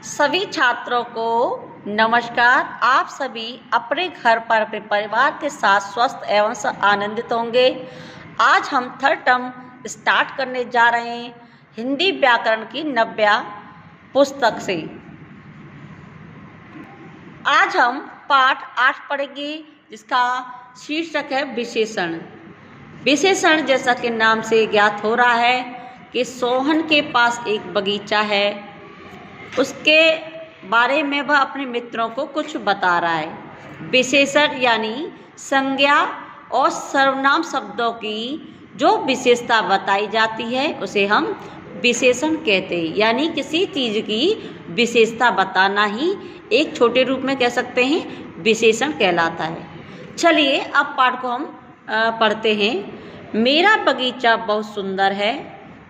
सभी छात्रों को नमस्कार। आप सभी अपने घर पर अपने परिवार के साथ स्वस्थ एवं आनंदित होंगे। आज हम थर्ड टर्म स्टार्ट करने जा रहे हैं हिंदी व्याकरण की नव्या पुस्तक से। आज हम पाठ 8 पढ़ेंगे जिसका शीर्षक है विशेषण। विशेषण जैसा कि नाम से ज्ञात हो रहा है कि सोहन के पास एक बगीचा है, उसके बारे में वह अपने मित्रों को कुछ बता रहा है। विशेषण यानी संज्ञा और सर्वनाम शब्दों की जो विशेषता बताई जाती है उसे हम विशेषण कहते हैं। यानी किसी चीज़ की विशेषता बताना ही एक छोटे रूप में कह सकते हैं विशेषण कहलाता है। चलिए अब पाठ को हम पढ़ते हैं। मेरा बगीचा बहुत सुंदर है,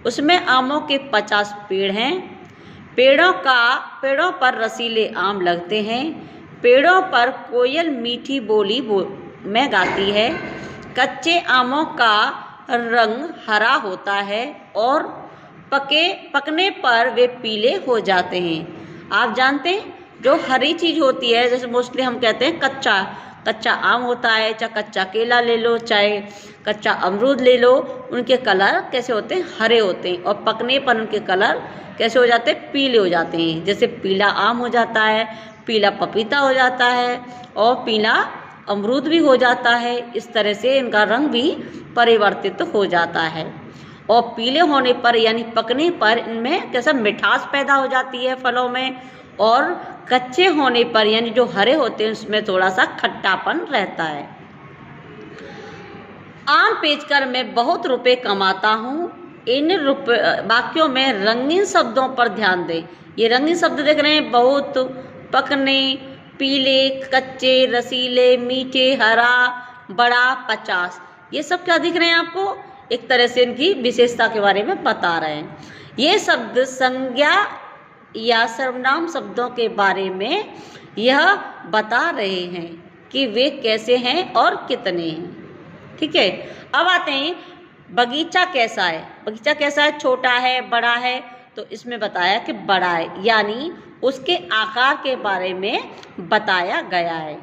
उसमें आमों के 50 पेड़ हैं। पेड़ों पर रसीले आम लगते हैं। पेड़ों पर कोयल मीठी बोली में गाती है। कच्चे आमों का रंग हरा होता है और पकने पर वे पीले हो जाते हैं। आप जानते हैं जो हरी चीज़ होती है, जैसे मोस्टली हम कहते हैं कच्चा आम होता है, चाहे कच्चा केला ले लो, चाहे कच्चा अमरूद ले लो, उनके कलर कैसे होते हैं? हरे होते हैं। और पकने पर उनके कलर कैसे हो जाते हैं? पीले हो जाते हैं। जैसे पीला आम हो जाता है, पीला पपीता हो जाता है और पीला अमरूद भी हो जाता है। इस तरह से इनका रंग भी परिवर्तित हो जाता है। और पीले होने पर यानी पकने पर इनमें कैसा मिठास पैदा हो जाती है फलों में। और कच्चे होने पर यानी जो हरे होते हैं उसमें थोड़ा सा खट्टापन रहता है। आम बेचकर मैं बहुत रुपए कमाता हूँ। इन वाक्यों में रंगीन शब्दों पर ध्यान दें। ये रंगीन शब्द देख रहे हैं, बहुत, पकने, पीले, कच्चे, रसीले, मीठे, हरा, बड़ा, 50। ये सब क्या दिख रहे हैं आपको? एक तरह से इनकी विशेषता के बारे में बता रहे हैं। ये शब्द संज्ञा या सर्वनाम शब्दों के बारे में यह बता रहे हैं कि वे कैसे हैं और कितने हैं। ठीक है, अब आते हैं बगीचा कैसा है। बगीचा कैसा है? छोटा है, बड़ा है? तो इसमें बताया कि बड़ा है, यानी उसके आकार के बारे में बताया गया है।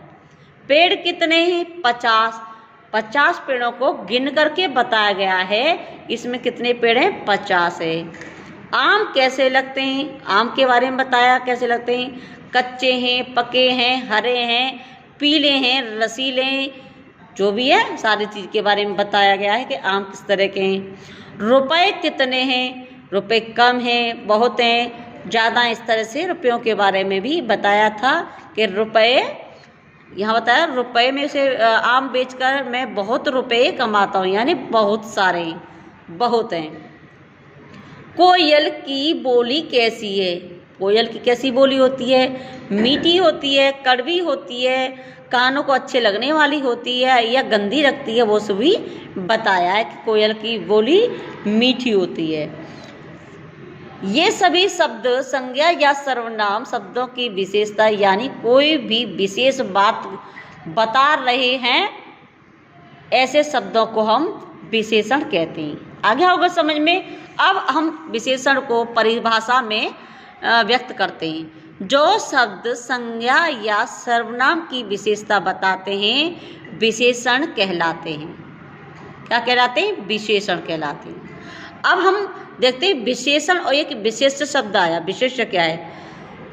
पेड़ कितने हैं? 50 पेड़ों को गिन करके बताया गया है। इसमें कितने पेड़ हैं? 50 है। आम कैसे लगते हैं? आम के बारे में बताया कैसे लगते हैं। कच्चे हैं, पके हैं, हरे हैं, पीले हैं, रसीले हैं, जो भी है सारी चीज़ के बारे में बताया गया है कि आम किस तरह के हैं। रुपए कितने हैं? रुपए कम हैं, बहुत हैं, ज़्यादा। इस तरह से रुपयों के बारे में भी बताया था कि रुपए, यहाँ बताया रुपए में से आम बेचकर मैं बहुत रुपए कमाता हूँ, यानी बहुत सारे, बहुत हैं। कोयल की बोली कैसी है? कोयल की कैसी बोली होती है? मीठी होती है, कड़वी होती है, कानों को अच्छे लगने वाली होती है या गंदी लगती है, वो सभी बताया है कि कोयल की बोली मीठी होती है। ये सभी शब्द संज्ञा या सर्वनाम शब्दों की विशेषता यानी कोई भी विशेष बात बता रहे हैं, ऐसे शब्दों को हम विशेषण कहते हैं। आगे होगा समझ में। अब हम विशेषण को परिभाषा में व्यक्त करते हैं। जो शब्द संज्ञा या सर्वनाम की विशेषता बताते हैं विशेषण कहलाते हैं। क्या कहलाते हैं? विशेषण कहलाते हैं। अब हम देखते हैं विशेषण और एक विशेष शब्द आया। विशेष क्या है?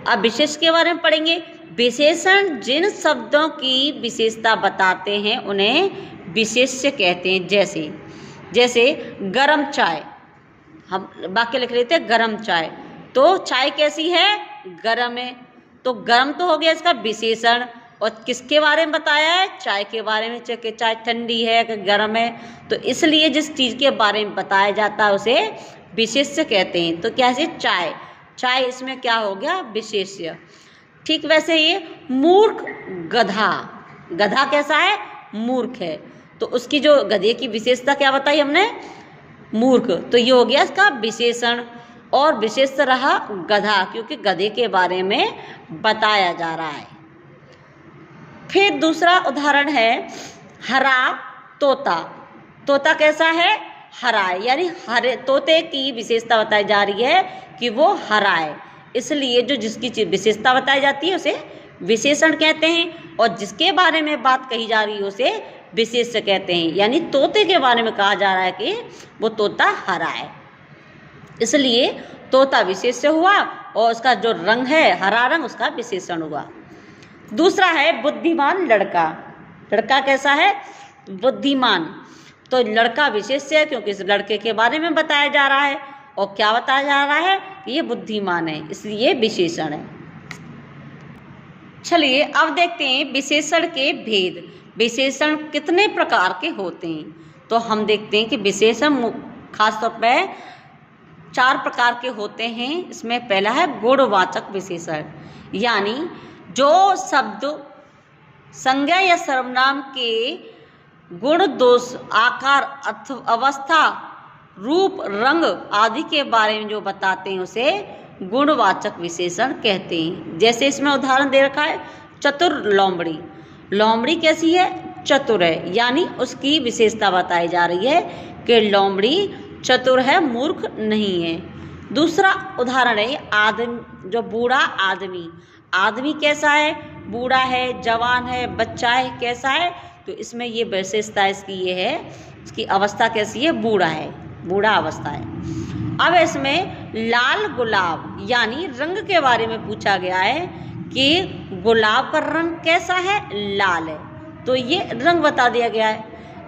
अब विशेष के बारे में पढ़ेंगे। विशेषण जिन शब्दों की विशेषता बताते हैं उन्हें विशेष्य कहते हैं। जैसे गरम चाय, हम वाक्य लिख लेते हैं गरम चाय, तो चाय कैसी है? गरम है। तो गरम तो हो गया इसका विशेषण। और किसके बारे में बताया है? चाय के बारे में, कि चाय ठंडी है कि गर्म है। तो इसलिए जिस चीज़ के बारे में बताया जाता है उसे विशेष्य कहते हैं। तो कैसे? चाय इसमें क्या हो गया? विशेष्य। ठीक वैसे ये मूर्ख, गधा कैसा है? मूर्ख है। तो उसकी जो गधे की विशेषता क्या बताई हमने? मूर्ख। तो ये हो गया इसका विशेषण। और विशेष रहा गधा, क्योंकि गधे के बारे में बताया जा रहा है। फिर दूसरा उदाहरण है हरा तोता। तोता कैसा है? हरा है, यानी हरे तोते की विशेषता बताई जा रही है कि वो हरा है। इसलिए जो जिसकी विशेषता बताई जाती है उसे विशेषण कहते हैं, और जिसके बारे में बात कही जा रही है उसे विशेष्य कहते हैं। यानी तोते के बारे में कहा जा रहा है कि वो तोता हरा है, इसलिए तोता विशेष्य हुआ और उसका जो रंग है हरा रंग उसका विशेषण हुआ। दूसरा है बुद्धिमान लड़का। लड़का कैसा है? बुद्धिमान। तो लड़का विशेष्य है क्योंकि इस लड़के के बारे में बताया जा रहा है, और क्या बताया जा रहा है? ये बुद्धिमान है, इसलिए विशेषण है। चलिए अब देखते हैं विशेषण के भेद। विशेषण कितने प्रकार के होते हैं? तो हम देखते हैं कि विशेषण खासतौर पर 4 प्रकार के होते हैं। इसमें पहला है गुणवाचक विशेषण, यानी जो शब्द संज्ञा या सर्वनाम के गुण, दोष, आकार, अवस्था, रूप, रंग आदि के बारे में जो बताते हैं उसे गुणवाचक विशेषण कहते हैं। जैसे इसमें उदाहरण दे रखा है चतुर लोमड़ी। लोमड़ी कैसी है? चतुर है, यानी उसकी विशेषता बताई जा रही है कि लोमड़ी चतुर है, मूर्ख नहीं है। दूसरा उदाहरण है आदमी, जो बूढ़ा आदमी। आदमी कैसा है? बूढ़ा है, जवान है, बच्चा है, कैसा है? तो इसमें ये विशेषता इसकी ये है, इसकी अवस्था कैसी है? बूढ़ा है, बूढ़ा अवस्था है। अब इसमें लाल गुलाब यानी रंग के बारे में पूछा गया है कि गुलाब का रंग कैसा है? लाल है, तो ये रंग बता दिया गया है।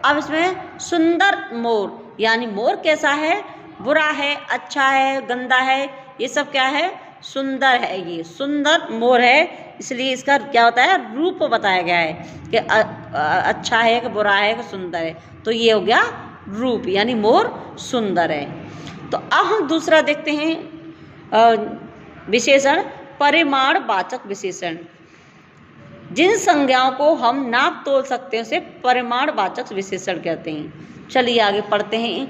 अब इसमें सुंदर मोर, यानी मोर कैसा है? बुरा है, अच्छा है, गंदा है, ये सब क्या है? सुंदर है, ये सुंदर मोर है। इसलिए इसका क्या होता है? रूप बताया गया है कि अच्छा है कि बुरा है कि सुंदर है, तो ये हो गया रूप, यानी मोर सुंदर है। तो अब हम दूसरा देखते हैं विशेषण परिमाणवाचक विशेषण। जिन संज्ञाओं को हम नाप तोल सकते हैं उसे परिमाणवाचक विशेषण कहते हैं। चलिए आगे पढ़ते हैं।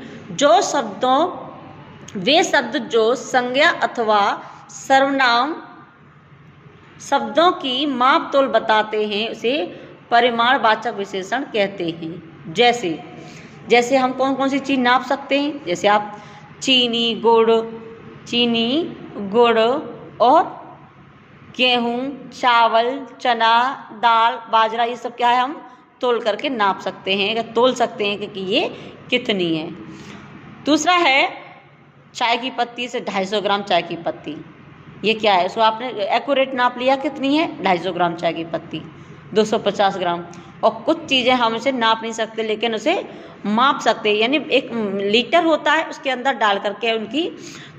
वे शब्द जो संज्ञा अथवा सर्वनाम शब्दों की माप तोल बताते हैं उसे परिमाणवाचक विशेषण कहते हैं। जैसे हम कौन कौन सी चीज़ नाप सकते हैं? जैसे आप चीनी, गुड़ और गेहूँ, चावल, चना, दाल, बाजरा, ये सब क्या है? हम तोल करके नाप सकते हैं, तोल सकते हैं कि ये कितनी है। दूसरा है चाय की पत्ती से 250 ग्राम चाय की पत्ती, ये क्या है? सो आपने एक्यूरेट नाप लिया, कितनी है? 250 ग्राम चाय की पत्ती, 250 ग्राम। और कुछ चीज़ें हम उसे नाप नहीं सकते लेकिन उसे माप सकते हैं, यानी 1 लीटर होता है, उसके अंदर डाल करके उनकी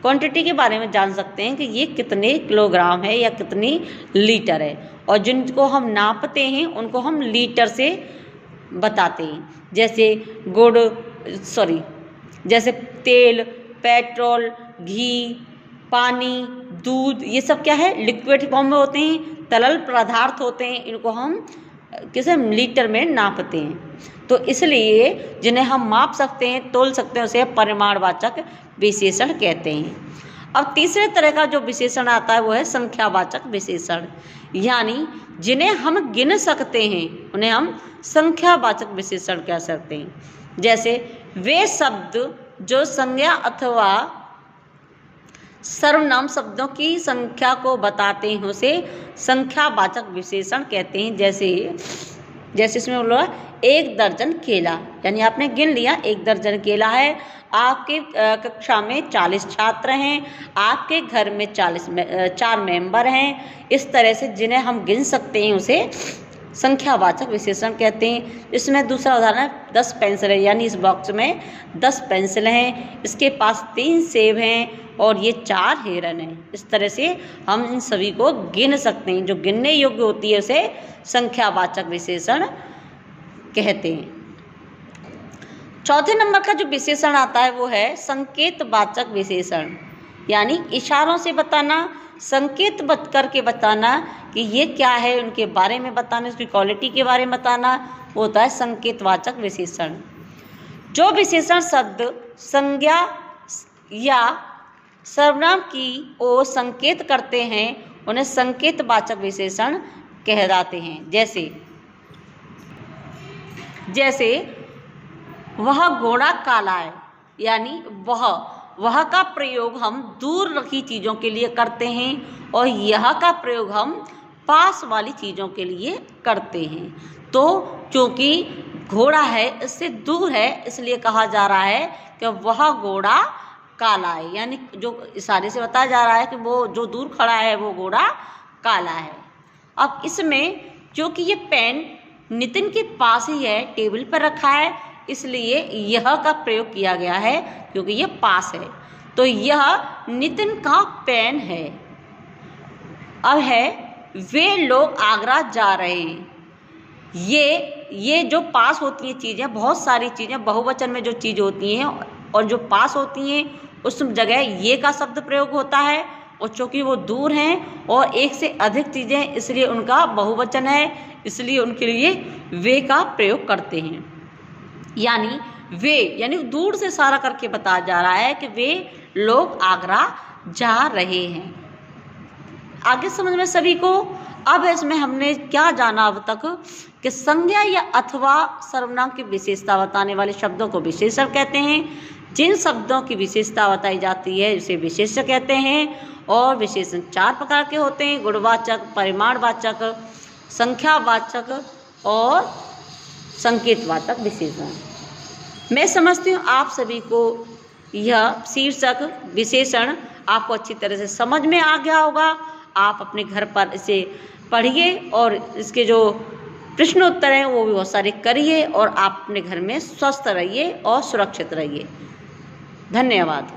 क्वांटिटी के बारे में जान सकते हैं कि ये कितने किलोग्राम है या कितनी लीटर है। और जिनको हम नापते हैं उनको हम लीटर से बताते हैं। जैसे तेल, पेट्रोल, घी, पानी, दूध, ये सब क्या है? लिक्विड फॉर्म में होते हैं, तरल पदार्थ होते हैं, इनको हम किसे लीटर में नापते हैं। तो इसलिए जिन्हें हम माप सकते हैं, तोल सकते हैं, उसे परिमाणवाचक विशेषण कहते हैं। अब तीसरे तरह का जो विशेषण आता है वो है संख्यावाचक विशेषण, यानी जिन्हें हम गिन सकते हैं उन्हें हम संख्यावाचक विशेषण कह सकते हैं। जैसे वे शब्द जो संज्ञा अथवा सर्वनाम शब्दों की संख्या को बताते हैं उसे संख्यावाचक विशेषण कहते हैं। जैसे इसमें बोला 1 दर्जन केला, यानी आपने गिन लिया 1 दर्जन केला है। आपके कक्षा में 40 छात्र हैं, आपके घर में 4 मेंबर हैं। इस तरह से जिन्हें हम गिन सकते हैं उसे संख्यावाचक विशेषण कहते हैं। इसमें दूसरा उदाहरण है 10 पेंसिल है, यानी इस बॉक्स में 10 पेंसिल हैं, इसके पास 3 सेब हैं और ये 4 हिरन हैं। इस तरह से हम इन सभी को गिन सकते हैं। जो गिनने योग्य होती है उसे संख्यावाचक विशेषण कहते हैं। चौथे नंबर का जो विशेषण आता है वो है संकेतवाचक विशेषण, यानी इशारों से बताना, संकेत करके बताना कि ये क्या है, उनके बारे में बताना, उसकी क्वालिटी के बारे में बताना, वो होता है संकेतवाचक विशेषण। जो विशेषण शब्द संज्ञा या सर्वनाम की ओर संकेत करते हैं उन्हें संकेतवाचक विशेषण कहलाते हैं। जैसे वह घोड़ा काला है, यानी वह का प्रयोग हम दूर रखी चीज़ों के लिए करते हैं और यह का प्रयोग हम पास वाली चीज़ों के लिए करते हैं। तो क्योंकि घोड़ा है इससे दूर है, इसलिए कहा जा रहा है कि वह घोड़ा काला है, यानी जो इशारे से बताया जा रहा है कि वो जो दूर खड़ा है वो घोड़ा काला है। अब इसमें क्योंकि ये पेन नितिन के पास ही है, टेबल पर रखा है, इसलिए यह का प्रयोग किया गया है क्योंकि ये पास है। तो यह नितिन का पेन है। अब है वे लोग आगरा जा रहे हैं। ये जो पास होती हैं चीज़ें, बहुत सारी चीज़ें बहुवचन में जो चीज़ होती हैं और जो पास होती हैं उस जगह ये का शब्द प्रयोग होता है, और चूँकि वो दूर हैं और एक से अधिक चीज़ें इसलिए उनका बहुवचन है, इसलिए उनके लिए वे का प्रयोग करते हैं। यानी वे यानी दूर से इशारा करके बताया जा रहा है कि वे लोग आगरा जा रहे हैं। आगे समझ में सभी को। अब इसमें हमने क्या जाना अब तक कि संज्ञा या अथवा सर्वनाम की विशेषता बताने वाले शब्दों को विशेषण कहते हैं। जिन शब्दों की विशेषता बताई जाती है उसे विशेष्य कहते हैं। और विशेषण 4 प्रकार के होते हैं: गुणवाचक, परिमाणवाचक, संख्यावाचक और संकेतवाचक विशेषण। मैं समझती हूँ आप सभी को यह शीर्षक विशेषण आपको अच्छी तरह से समझ में आ गया होगा। आप अपने घर पर इसे पढ़िए और इसके जो प्रश्नोत्तर हैं वो भी बहुत सारे करिए और आप अपने घर में स्वस्थ रहिए और सुरक्षित रहिए। धन्यवाद।